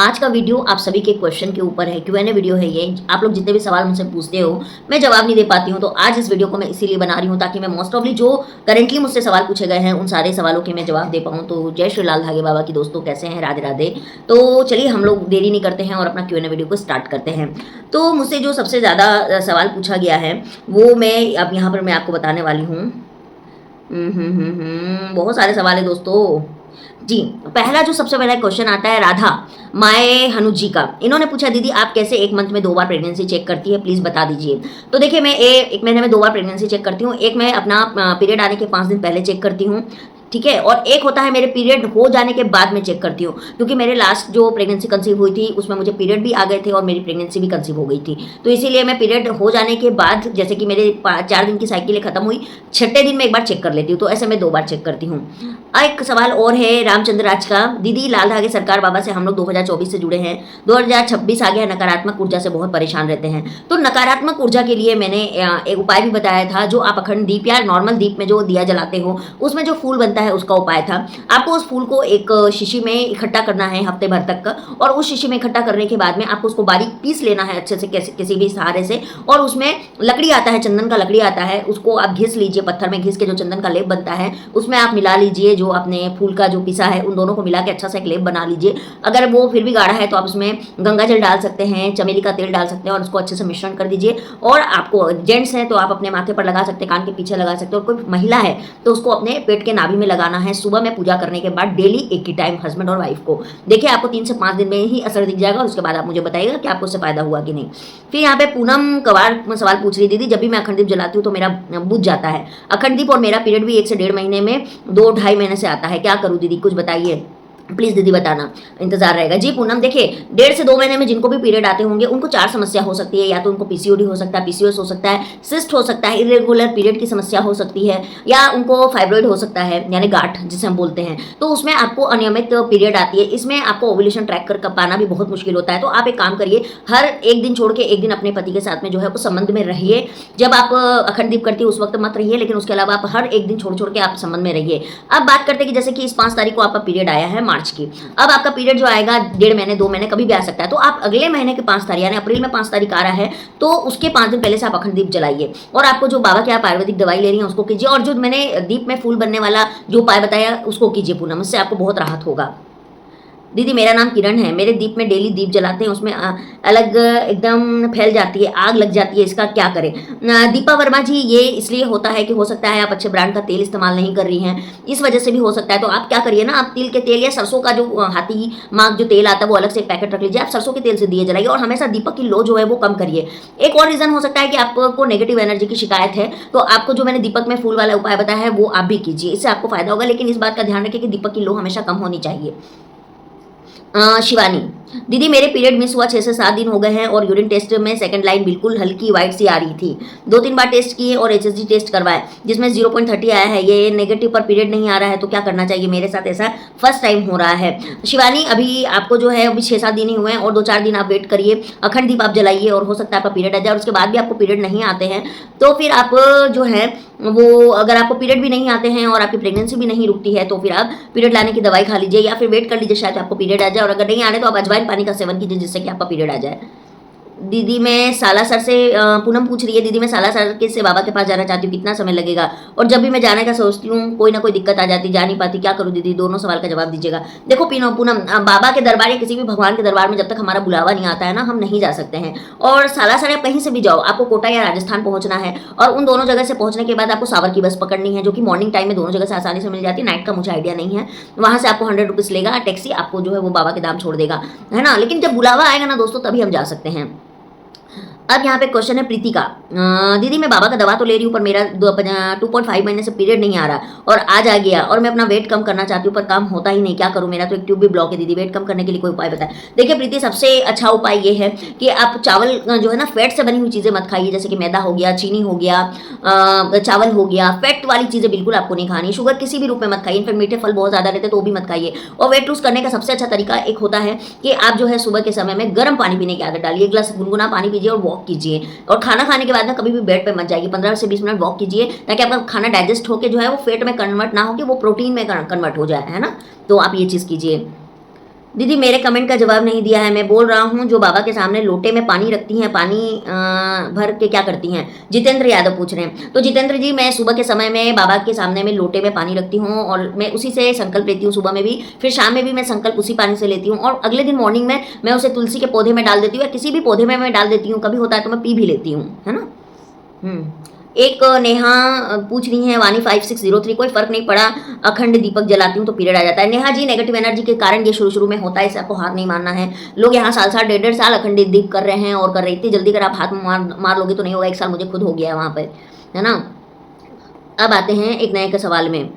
आज का वीडियो आप सभी के क्वेश्चन के ऊपर है, क्यों वीडियो है ये। आप लोग जितने भी सवाल मुझसे पूछते हो मैं जवाब नहीं दे पाती हूँ, तो आज इस वीडियो को मैं इसीलिए बना रही हूँ ताकि मैं मोस्ट ऑफली जो करेंटली मुझसे सवाल पूछे गए हैं उन सारे सवालों के मैं जवाब दे पाऊँ। तो जय श्री लाल धागे बाबा की दोस्तों, कैसे हैं? राधे राधे। तो चलिए हम लोग देरी नहीं करते हैं और अपना क्यू वीडियो को स्टार्ट करते हैं। तो मुझसे जो सबसे ज़्यादा सवाल पूछा गया है वो मैं अब यहाँ पर मैं आपको बताने वाली हूँ। बहुत सारे सवाल है दोस्तों जी। पहला जो सबसे पहला क्वेश्चन आता है राधा माए हनुज जी का। इन्होंने पूछा दीदी आप कैसे एक मंथ में 2 बार प्रेगनेंसी चेक करती है, प्लीज बता दीजिए। तो देखिए मैं एक महीने में 2 बार प्रेगनेंसी चेक करती हूँ। एक मैं अपना पीरियड आने के 5 दिन पहले चेक करती हूँ, ठीक है, और एक होता है मेरे पीरियड हो जाने के बाद में चेक करती हूँ, क्योंकि मेरे लास्ट जो प्रेगनेंसी कंसीव हुई थी उसमें मुझे पीरियड भी आ गए थे और मेरी प्रेगनेंसी भी कंसीव हो गई थी। तो इसीलिए मैं पीरियड हो जाने के बाद, जैसे कि मेरे 4 दिन की साइकिल खत्म हुई, 6ठे दिन में एक बार चेक कर लेती हूँ। तो ऐसे मैं 2 बार चेक करती हूँ। एक सवाल और है रामचंद्र राज का। दीदी लाल धागे सरकार बाबा से हम लोग 2024 से जुड़े हैं, 2026 आ गया, नकारात्मक ऊर्जा से बहुत परेशान रहते हैं। तो नकारात्मक ऊर्जा के लिए मैंने एक उपाय भी बताया था, जो आप अखंड दीप या नॉर्मल दीप में जो दिया जलाते हो उसमें जो फूल बनता है उसका उपाय था। आपको उस फूल को एक शीशी में इकट्ठा करना है हफ्ते भर तक का, और उस शीशी में इकट्ठा करने के बाद में आपको उसको बारीक पीस लेना है अच्छे से, किसी भी सहारे से, और उसमें लकड़ी आता है, चंदन का लकड़ी आता है, उसको आप घिस लीजिए, पत्थर में घिस के जो चंदन का लेप बनता है उसमें आप मिला लीजिए, जो आपने फूल का जो पिसा है उन दोनों को मिला के अच्छा सा एक लेप बना लीजिए। अगर वो फिर भी गाढ़ा है तो आप उसमें गंगा जल डाल सकते हैं, चमेली का तेल डाल सकते हैं, और उसको अच्छे से मिश्रण कर दीजिए। और आपको जेंट्स हैं तो आप अपने माथे पर लगा सकते हैं, कान के पीछे लगा सकते हैं, और कोई महिला है तो उसको अपने पेट के नाभि में लगाना है सुबह में पूजा करने के बाद, डेली एक ही टाइम, हस्बैंड और वाइफ को। देखिए आपको 3 से 5 दिन में ही असर दिख जाएगा, और उसके बाद आप मुझे बताइएगा कि आपको उससे फायदा हुआ कि नहीं। फिर यहाँ पे पूनम कवार सवाल पूछ रही, दीदी जब भी मैं अखंड दीप जलाती हूँ तो मेरा बुझ जाता है अखंड दीप, और मेरा पीरियड भी 1 से 1.5 महीने में 2-2.5 महीने से आता है, क्या करूँ दीदी कुछ बताइए, प्लीज दीदी बताना, इंतजार रहेगा। जी पूनम, देखिए 1.5 से 2 महीने में जिनको भी पीरियड आते होंगे उनको 4 समस्या हो सकती है। या तो उनको पीसीओडी हो सकता है, पीसीओएस हो सकता है, सिस्ट हो सकता है, इरेगुलर पीरियड की समस्या हो सकती है, या उनको फाइब्रॉइड हो सकता है, यानी गांठ जिसे हम बोलते हैं। तो उसमें आपको अनियमित पीरियड आती है, इसमें आपको ओव्यूलेशन ट्रैक कर पाना भी बहुत मुश्किल होता है। तो आप एक काम करिए, हर एक दिन छोड़ के एक दिन अपने पति के साथ में जो है वो संबंध में रहिए। जब आप अखंड दीप करती है उस वक्त मत रहिए, लेकिन उसके अलावा आप हर एक दिन छोड़ के आप संबंध में रहिए। अब बात करते हैं कि जैसे कि इस 5 तारीख को आपका पीरियड आया है मार्च की, अब आपका पीरियड जो आएगा 1.5 महीने 2 महीने कभी भी आ सकता है, तो आप अगले महीने के 5 तारीख यानी अप्रैल में 5 तारीख आ रहा है तो उसके 5 दिन पहले से आप अखंड दीप जलाइए। और आपको जो बाबा की आप आयुर्वेदिक दवाई ले रही हैं उसको कीजिए, और जो मैंने दीप में फूल बनने वाला जो उपाय बताया उसको कीजिए पूनम, उससे आपको बहुत राहत होगा। दीदी मेरा नाम किरण है, मेरे दीप में डेली दीप जलाते हैं, उसमें अलग एकदम फैल जाती है, आग लग जाती है, इसका क्या करें? दीपा वर्मा जी, ये इसलिए होता है कि हो सकता है आप अच्छे ब्रांड का तेल इस्तेमाल नहीं कर रही हैं, इस वजह से भी हो सकता है। तो आप क्या करिए ना, आप तिल के तेल या सरसों का जो हाथी मार्ग जो तेल आता है वो अलग से एक पैकेट रख लीजिए, आप सरसों के तेल से दिए जलाइए, और हमेशा दीपक की लो जो है वो कम करिए। एक और रीजन हो सकता है कि आपको नेगेटिव एनर्जी की शिकायत है, तो आपको जो मैंने दीपक में फूल वाला उपाय बताया है वो आप भी कीजिए, इससे आपको फायदा होगा। लेकिन इस बात का ध्यान रखिए कि दीपक की लो हमेशा कम होनी चाहिए। शिवानी, दीदी मेरे पीरियड मिस हुआ 6 से 7 दिन हो गए हैं, और यूरिन टेस्ट में सेकंड लाइन बिल्कुल हल्की वाइट सी आ रही थी। 2-3 बार टेस्ट किए और एचएसजी टेस्ट करवाए जिसमें 0.30 आया है, ये नेगेटिव पर पीरियड नहीं आ रहा है, तो क्या करना चाहिए? मेरे साथ ऐसा फर्स्ट टाइम हो रहा है। शिवानी, अभी आपको जो है अभी 6-7 दिन ही हुए हैं, और 2-4 दिन आप वेट करिए, अखंड दीप आप जलाइए, और हो सकता है आपका पीरियड आ जाए। और उसके बाद भी आपको पीरियड नहीं आते हैं तो फिर आप जो है वो, अगर आपको पीरियड भी नहीं आते हैं और आपकी प्रेगनेंसी भी नहीं रुकती है तो फिर आप पीरियड लाने की दवाई खा लीजिए, या फिर वेट कर लीजिए शायद आपको पीरियड आ जाए, और अगर नहीं आ रहे तो आप अजवाइन पानी का सेवन कीजिए जिससे कि आपका पीरियड आ जाए। दीदी मैं सालासर से, पूनम पूछ रही है, दीदी मैं सालासर के से बाबा के पास जाना चाहती हूँ, कितना समय लगेगा? और जब भी मैं जाने का सोचती हूँ कोई ना कोई दिक्कत आ जाती, जा नहीं पाती, क्या करूँ दीदी? दोनों सवाल का जवाब दीजिएगा। देखो पूनम, बाबा के दरबार या किसी भी भगवान के दरबार में जब तक हमारा बुलावा नहीं आता है ना, हम नहीं जा सकते हैं। और सालासर आप कहीं से भी जाओ, आपको कोटा या राजस्थान पहुंचना है, और उन दोनों जगह से पहुंचने के बाद आपको सावर की बस पकड़नी है, जो कि मॉर्निंग टाइम में दोनों जगह से आसानी से मिल जाती है। नाइट का मुझे आइडिया नहीं है, वहां से आपको 100 रुपीज़ लेगा टैक्सी, आपको जो है वो बाबा के दाम छोड़ देगा, है ना। लेकिन जब बुलावा आएगा ना दोस्तों तभी हम जा सकते हैं। अब यहाँ पे क्वेश्चन है प्रीति का, दीदी मैं बाबा का दवा तो ले रही हूँ पर मेरा 2.5 महीने से पीरियड नहीं आ रहा, और आज आ गया, और मैं अपना वेट कम करना चाहती हूँ पर काम होता ही नहीं, क्या करूँ? मेरा तो एक ट्यूब भी ब्लॉक है दीदी, वेट कम करने के लिए कोई उपाय बताएं। देखिए प्रीति, सबसे अच्छा उपाय ये है कि आप चावल जो है ना, फैट से बनी हुई चीज़ें मत खाइए, जैसे कि मैदा हो गया, चीनी हो गया, चावल हो गया, फैट वाली चीज़ें बिल्कुल आपको नहीं खानी, शुगर किसी भी रूप में मत खाइए, इनफैक्ट मीठे फल बहुत ज़्यादा रहते तो वो भी मत खाइए। और वेट लूज करने का सबसे अच्छा तरीका एक होता है कि आप जो है सुबह के समय में गर्म पानी पीने की आदत डालिए, 1 गिलास गुनगुना पानी पीजिए और वॉक कीजिए। और खाना खाने के बाद ना कभी भी बेड पे मत जाइए, 15 से 20 मिनट वॉक कीजिए, ताकि आपका खाना डाइजेस्ट होकर जो है वो फैट में कन्वर्ट ना हो, कि वो प्रोटीन में कन्वर्ट हो जाए, है ना। तो आप ये चीज़ कीजिए। दीदी मेरे कमेंट का जवाब नहीं दिया है। मैं बोल रहा हूँ जो बाबा के सामने लोटे में पानी रखती हैं, पानी भर के क्या करती हैं? जितेंद्र यादव पूछ रहे हैं। तो जितेंद्र जी, मैं सुबह के समय में बाबा के सामने में लोटे में पानी रखती हूँ और मैं उसी से संकल्प लेती हूँ। सुबह में भी, फिर शाम में भी मैं संकल्प उसी पानी से लेती हूँ और अगले दिन मॉर्निंग में मैं उसे तुलसी के पौधे में डाल देती हूँ या किसी भी पौधे में मैं डाल देती हूँ। कभी होता है तो मैं पी भी लेती हूँ, है ना। एक नेहा पूछ रही है, वानी 5603, कोई फर्क नहीं पड़ा, अखंड दीपक जलाती हूँ तो पीरियड आ जाता है। नेहा जी, नेगेटिव एनर्जी के कारण ये शुरू शुरू में होता है, इसे आपको हार नहीं मानना है। लोग यहाँ साल साल 1.5 साल अखंड दीप कर रहे हैं और कर रहे, इतनी जल्दी अगर आप हाथ मार लोगे तो नहीं होगा। 1 साल मुझे खुद हो गया है वहाँ पर, है ना। अब आते हैं एक नए के सवाल में।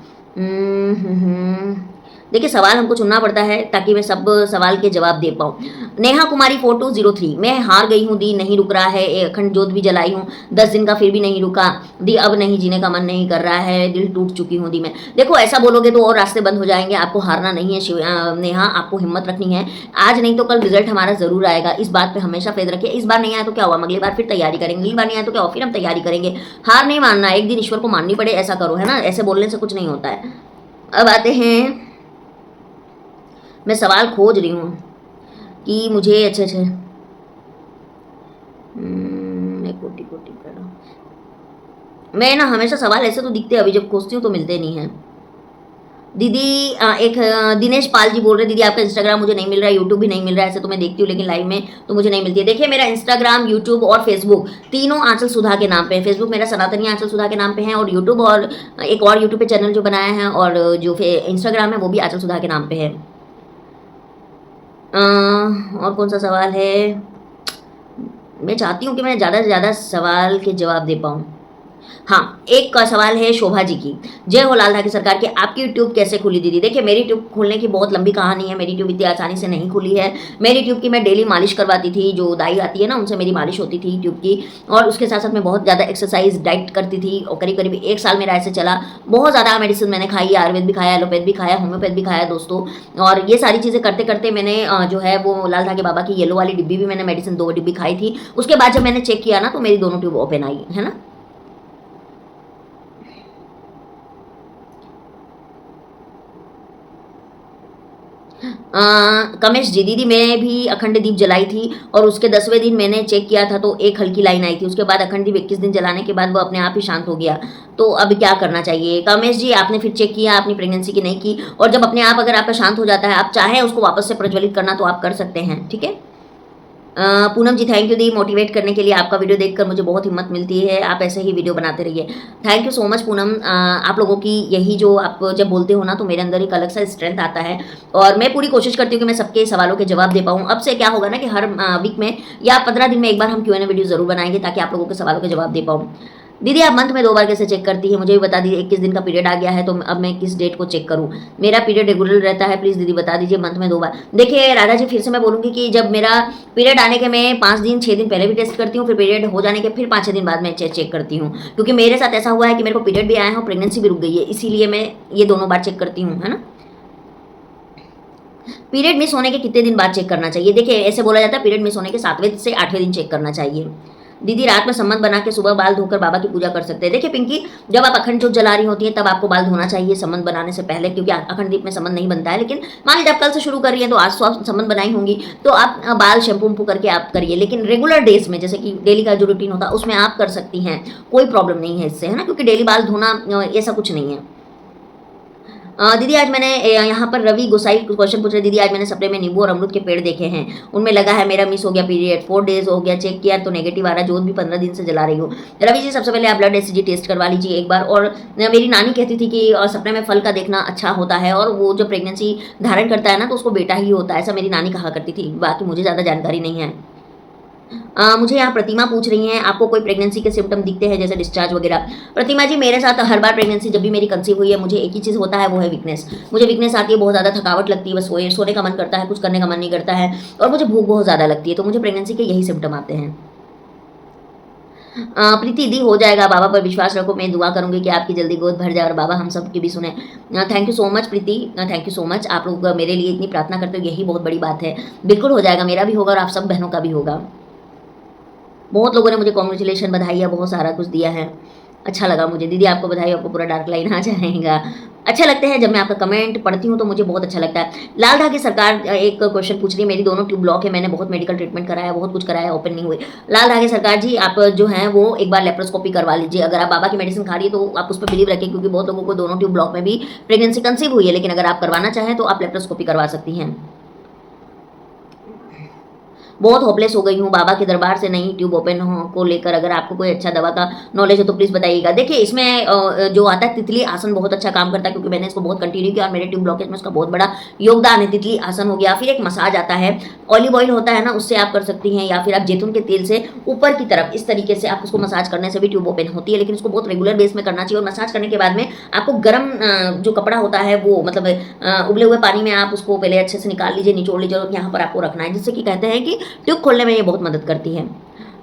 देखिए, सवाल हमको चुनना पड़ता है ताकि मैं सब सवाल के जवाब दे पाऊँ। नेहा कुमारी 4203, मैं हार गई हूँ दी, नहीं रुक रहा है, अखंड जोत भी जलाई हूँ 10 दिन का, फिर भी नहीं रुका दी, अब नहीं जीने का मन नहीं कर रहा है, दिल टूट चुकी हूँ दी मैं। देखो, ऐसा बोलोगे तो और रास्ते बंद हो जाएंगे। आपको हारना नहीं है नेहा, आपको हिम्मत रखनी है। आज नहीं तो कल रिजल्ट हमारा जरूर आएगा, इस बात पर हमेशा फेद रखिए। इस बार नहीं आया तो क्या हुआ, अगली बार फिर तैयारी करेंगे, अगली बार नहीं आया तो क्या हुआ, फिर हम तैयारी करेंगे। हार नहीं मानना, एक दिन ईश्वर को माननी पड़े ऐसा करो, है ना। ऐसे बोलने से कुछ नहीं होता है। अब आते हैं, मैं सवाल खोज रही हूँ कि मुझे अच्छे अच्छे कोटि कोटि प्रणाम। मैं ना हमेशा सवाल ऐसे तो दिखते हैं, अभी जब खोजती हूँ तो मिलते नहीं हैं। दीदी एक दिनेश पाल जी बोल रहे, दीदी आपका इंस्टाग्राम मुझे नहीं मिल रहा है, यूट्यूब भी नहीं मिल रहा है। ऐसे तो मैं देखती हूँ लेकिन लाइव में तो मुझे नहीं मिलती है। देखिए, मेरा इंस्टाग्राम, यूट्यूब और फेसबुक तीनों आंचल सुधा के नाम पे है। फेसबुक मेरा सनातनी आंचल सुधा के नाम पे है और यूट्यूब और एक और यूट्यूब पे चैनल जो बनाया है और जो इंस्टाग्राम है वो भी आंचल सुधा के नाम पे है। और कौन सा सवाल है? मैं चाहती हूँ कि मैं ज़्यादा से ज़्यादा सवाल के जवाब दे पाऊँ। हाँ, एक का सवाल है शोभा जी की, जय हो लाल ठाकरे सरकार की, आपकी यूट्यूब कैसे खुली दीदी? देखिए, मेरी यूट्यूब खोलने की बहुत लंबी कहानी है। मेरी यूट्यूब इतनी आसानी से नहीं खुली है। मेरी यूट्यूब की मैं डेली मालिश करवाती थी, जो दाई आती है ना उनसे मेरी मालिश होती थी यूट्यूब की, और उसके साथ साथ मैं बहुत ज़्यादा एक्सरसाइज डाइट करती थी और करीब करीब 1 साल मेरा ऐसे चला। बहुत ज़्यादा मेडिसिन मैंने खाई है, आयुर्वेद भी खाया, एलोपैथ भी खाया, होम्योपैथ भी खाया दोस्तों। और ये सारी चीज़ें करते करते मैंने जो है वो लाल ठाकरे बाबा की येलो वाली डिब्बी भी मैंने मेडिसिन 2 डिब्बी खाई थी। उसके बाद जब मैंने चेक किया ना तो मेरी दोनों ट्यूब ओपन आई, है ना। कमेश जी, दीदी मैं भी अखंड दीप जलाई थी और उसके 10वें दिन मैंने चेक किया था तो एक हल्की लाइन आई थी। उसके बाद अखंड दीप 21 दिन जलाने के बाद वो अपने आप ही शांत हो गया। तो अब क्या करना चाहिए? कमेश जी, आपने फिर चेक किया अपनी प्रेगनेंसी की नहीं की, और जब अपने आप अगर आपका शांत हो जाता है, आप चाहें उसको वापस से प्रज्वलित करना तो आप कर सकते हैं, ठीक है। पूनम जी, थैंक यू दी, मोटिवेट करने के लिए। आपका वीडियो देखकर मुझे बहुत हिम्मत मिलती है, आप ऐसे ही वीडियो बनाते रहिए। Thank you so much Poonam. आप लोगों की यही जो आप जब बोलते हो ना तो मेरे अंदर एक अलग सा स्ट्रेंथ आता है और मैं पूरी कोशिश करती हूँ कि मैं सबके सवालों के जवाब दे पाऊँ। अब से क्या होगा ना कि हर वीक में या 15 दिन में एक बार हम Q&A वीडियो जरूर बनाएंगे ताकि आप लोगों के सवालों के जवाब दे पाऊँ। दीदी आप मंथ में 2 बार कैसे चेक करती है? मुझे भी बता दीजिए। 21 दिन का पीरियड आ गया है तो अब मैं किस डेट को चेक करूं? मेरा पीरियड रेगुलर रहता है, प्लीज़ दीदी बता दीजिए, मंथ में 2 बार। देखिए राधा जी, फिर से मैं बोलूँगी कि जब मेरा पीरियड आने के मैं 5 दिन 6 दिन पहले भी टेस्ट करती हूँ, फिर पीरियड हो जाने के फिर 5-6 दिन बाद मैं चेक करती हूँ, क्योंकि मेरे साथ ऐसा हुआ है कि मेरे को पीरियड भी आया है और प्रेगनेंसी भी रुक गई है, इसीलिए मैं ये दोनों बार चेक करती हूँ, है ना। पीरियड मिस होने के कितने दिन बाद चेक करना चाहिए? देखिए, ऐसे बोला जाता है पीरियड मिस होने के 7वें से 8वें दिन चेक करना चाहिए। दीदी रात में संबंध बना के सुबह बाल धोकर बाबा की पूजा कर सकते हैं। देखिए पिंकी, जब आप अखंड जोत जला रही होती है तब आपको बाल धोना चाहिए संबंध बनाने से पहले, क्योंकि अखंड दीप में संबंध नहीं बनता है। लेकिन मान लीजिए आप कल से शुरू कर रही है तो आज तो संबंध बनाई होंगी, तो आप बाल शैम्पू वम्पू करके आप करिए। लेकिन रेगुलर डेज में, जैसे कि डेली का जो रूटीन होता है उसमें आप कर सकती हैं, कोई प्रॉब्लम नहीं है इससे, है ना, क्योंकि डेली बाल धोना ऐसा कुछ नहीं है। दीदी आज मैंने यहाँ पर रवि गोसाई क्वेश्चन पूछ रहे, दीदी आज मैंने सपने में नींबू और अमरूद के पेड़ देखे हैं, उनमें लगा है मेरा मिस हो गया पीरियड, 4 डेज हो गया, चेक किया तो नेगेटिव आ रहा, जोत भी 15 दिन से जला रही हूँ। रवि जी, सबसे पहले आप ब्लड एसिडी टेस्ट करवा लीजिए एक बार। और मेरी नानी कहती थी कि सपने में फल का देखना अच्छा होता है और वो जो प्रेगनेंसी धारण करता है ना तो उसको बेटा ही होता है, ऐसा मेरी नानी कहा करती थी। बाकी मुझे ज़्यादा जानकारी नहीं है। मुझे यहाँ प्रतिमा पूछ रही हैं, आपको कोई प्रेगनेंसी के सिम्टम दिखते हैं जैसे डिस्चार्ज वगैरह? प्रतिमा जी, मेरे साथ हर बार प्रेगनेंसी जब भी मेरी कंसीव हुई है मुझे एक ही चीज़ होता है, वो है वीकनेस। मुझे वीकनेस आती है, बहुत ज़्यादा थकावट लगती है, बस सोने का मन करता है, कुछ करने का मन नहीं करता है, और मुझे भूख बहुत ज़्यादा लगती है। तो मुझे प्रेगनेंसी के यही सिम्टम आते हैं। प्रीति दी, हो जाएगा, बाबा पर विश्वास रखो, मैं दुआ करूंगी कि आपकी जल्दी गोद भर जाए और बाबा हम सब की भी सुने। Thank you so much Preeti, thank you so much. आप लोग मेरे लिए इतनी प्रार्थना करते हो, यही बहुत बड़ी बात है। बिल्कुल हो जाएगा, मेरा भी होगा और आप सब बहनों का भी होगा। बहुत लोगों ने मुझे कॉन्ग्रेचुलेशन, बधाई, बहुत सारा कुछ दिया है, अच्छा लगा मुझे। दीदी आपको बधाई, आपको पूरा डार्क लाइन आ जाएगा। अच्छा लगता है जब मैं आपका कमेंट पढ़ती हूँ तो मुझे बहुत अच्छा लगता है। लाल धागे सरकार एक क्वेश्चन पूछ रही है, मेरी दोनों ट्यूब ब्लॉक है, मैंने बहुत मेडिकल ट्रीटमेंट कराया, बहुत कुछ कराया, ओपन नहीं हुए। लाल धागे सरकार जी, आप जो है वो एक बार लेप्रोस्कोपी करवा लीजिए। अगर आप बाबा की मेडिसिन खा रही है तो आप उस पर बिलीव रखें, क्योंकि बहुत लोगों को दोनों ट्यूब ब्लॉक में भी प्रेगनेंसी कंसीव हुई है, लेकिन अगर आप करवाना चाहें तो आप लेप्रोस्कोपी करवा सकती हैं। बहुत होपलेस हो गई हूँ बाबा के दरबार से नई ट्यूब ओपन को लेकर। अगर आपको कोई अच्छा दवा का नॉलेज हो तो प्लीज़ बताइएगा। देखिए इसमें जो आता है तितली आसन बहुत अच्छा काम करता है, क्योंकि मैंने इसको बहुत कंटिन्यू किया और मेरे ट्यूब ब्लॉकेज में उसका बहुत बड़ा योगदान है। तितली आसन हो गया, फिर एक मसाज आता है, ऑलिव ऑयल होता है ना, उससे आप कर सकती हैं, या फिर आप जैतून के तेल से ऊपर की तरफ इस तरीके से आप उसको मसाज करने से भी ट्यूब ओपन होती है, लेकिन उसको बहुत रेगुलर बेस में करना चाहिए। और मसाज करने के बाद में आपको गर्म जो कपड़ा होता है वो मतलब उबले हुए पानी में आप उसको पहले अच्छे से निकाल लीजिए, निचोड़ लीजिए, और यहाँ पर आपको रखना है, जिससे कि कहते हैं कि ट्यूब खोलने में ये बहुत मदद करती है।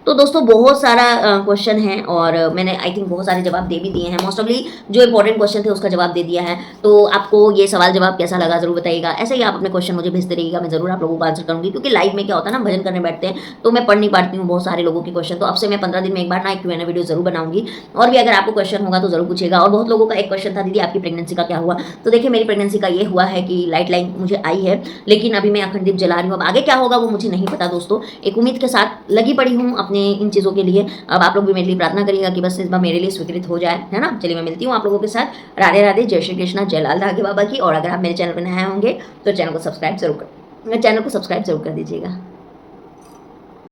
तो दोस्तों बहुत सारा क्वेश्चन है और मैंने आई थिंक बहुत सारे जवाब दे भी दिए हैं। मोस्ट ऑफली जो इंपॉर्टेंट क्वेश्चन थे उसका जवाब दे दिया है। तो आपको ये सवाल जवाब कैसा लगा ज़रूर बताइएगा। ऐसे ही आप अपने क्वेश्चन मुझे भेजते रहिएगा, मैं ज़रूर आप लोगों को आंसर करूँगी, क्योंकि लाइव में क्या होता है ना, भजन करने बैठते हैं तो मैं पढ़ नहीं पाती हूँ बहुत सारे लोगों के क्वेश्चन। तो अब से मैं 15 दिन में एक बार ना एक Q&A वीडियो ज़रूर बनाऊंगी। और भी अगर आपको क्वेश्चन होगा तो ज़रूर पूछेगा। और बहुत लोगों का एक क्वेश्चन था, दीदी आपकी प्रेगनेंसी का क्या हुआ। तो देखिए मेरी प्रेगनेंसी का ये हुआ है कि लाइट लाइन मुझे आई है, लेकिन अभी मैं अखंड दीप जला रही हूँ। अब आगे क्या होगा वो मुझे नहीं पता दोस्तों, एक उम्मीद के साथ लगी पड़ी हूँ अपने इन चीज़ों के लिए। अब आप लोग भी मेरे लिए प्रार्थना करिएगा कि बस इस बार मेरे लिए स्वीकृत हो जाए, है ना। चलिए मैं मिलती हूँ आप लोगों के साथ। राधे राधे, जय श्री कृष्णा, जय लाल धागे बाबा की। और अगर आप मेरे चैनल पर नए होंगे तो चैनल को सब्सक्राइब जरूर कर दीजिएगा।